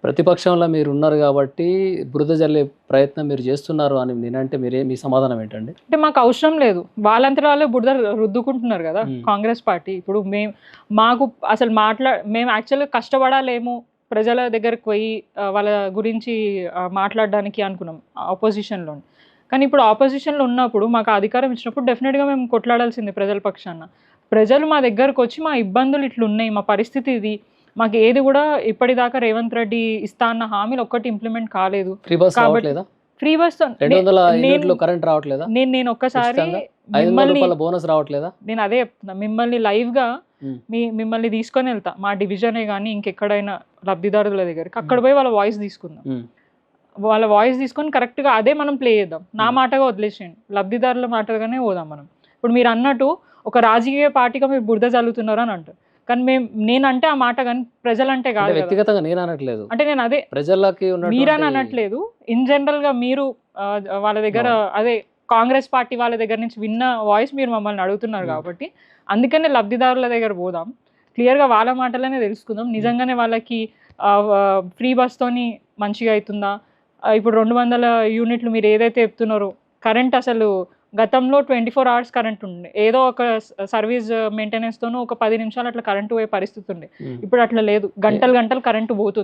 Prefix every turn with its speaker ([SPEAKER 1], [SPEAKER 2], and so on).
[SPEAKER 1] ప్రతిపక్షంలో మీరు ఉన్నారు కాబట్టి బురద జల్లే ప్రయత్నం మీరు చేస్తున్నారు అని నేనంటే మీ సమాధానం ఏంటండి?
[SPEAKER 2] అంటే మాకు అవసరం లేదు, వాళ్ళంతట వాళ్ళే బురద రుద్దుకుంటున్నారు కదా కాంగ్రెస్ పార్టీ. ఇప్పుడు మాకు అసలు మేము యాక్చువల్గా కష్టపడాలేమో ప్రజల దగ్గరకు పోయి వాళ్ళ గురించి మాట్లాడడానికి అనుకున్నాం ఆపోజిషన్లో. కానీ ఇప్పుడు ఆపోజిషన్లో ఉన్నప్పుడు మాకు అధికారం ఇచ్చినప్పుడు డెఫినెట్గా మేము కొట్లాడాల్సింది ప్రజల పక్షాన. ప్రజలు మా దగ్గరకు వచ్చి మా ఇబ్బందులు ఇట్లున్నాయి, మా పరిస్థితి ఇది, మాకు ఏది కూడా ఇప్పటిదాకా రేవంత్ రెడ్డి ఇస్తా అన్న హామీలు ఒక్కటి ఇంప్లిమెంట్ కాలేదు. ఫ్రీ బస్
[SPEAKER 1] కరెంట్ రావట్లేదా?
[SPEAKER 2] నేను ఒక్కసారి
[SPEAKER 1] బోనస్ రావట్లేదా?
[SPEAKER 2] నేను అదే చెప్తున్నా, మిమ్మల్ని లైవ్ గా మిమ్మల్ని తీసుకొని వెళ్తా మా డివిజనే కానీ ఇంకెక్కడైనా లబ్ధిదారుల దగ్గరికి, అక్కడ పోయి వాళ్ళ వాయిస్ తీసుకుందాం. వాళ్ళ వాయిస్ తీసుకొని కరెక్ట్గా అదే మనం ప్లే చేద్దాం. నా మాటగా వదిలేసేయండి, లబ్ధిదారుల మాటగానే పోదాం మనం. ఇప్పుడు మీరు అన్నట్టు ఒక రాజకీయ పార్టీగా మీరు బురద చల్లుతున్నారు అని అంటారు, కానీ నేనంటే ఆ మాట కానీ ప్రజలంటే కాదు.
[SPEAKER 1] వ్యక్తిగతంగా నేను అనట్లేదు,
[SPEAKER 2] అంటే నేను అదే
[SPEAKER 1] ప్రజలకి
[SPEAKER 2] మీరని అనట్లేదు, ఇన్ జనరల్ గా మీరు వాళ్ళ దగ్గర అదే కాంగ్రెస్ పార్టీ వాళ్ళ దగ్గర నుంచి విన్న వాయిస్ మీరు మమ్మల్ని అడుగుతున్నారు కాబట్టి అందుకనే లబ్ధిదారుల దగ్గర పోదాం, క్లియర్గా వాళ్ళ మాటలనే తెలుసుకుందాం. నిజంగానే వాళ్ళకి ఫ్రీ బస్తోని మంచిగా అవుతుందా? ఇప్పుడు 200 యూనిట్లు మీరు ఏదైతే చెప్తున్నారో, కరెంట్ అసలు గతంలో 24 hours కరెంట్ ఉండే, ఏదో ఒక సర్వీస్ మెయింటెనెన్స్తోనూ ఒక 10 నిమిషాలు అట్లా కరెంటు పోయే పరిస్థితి ఉండే. ఇప్పుడు అట్లా లేదు, గంటలు కరెంటు పోతుంది.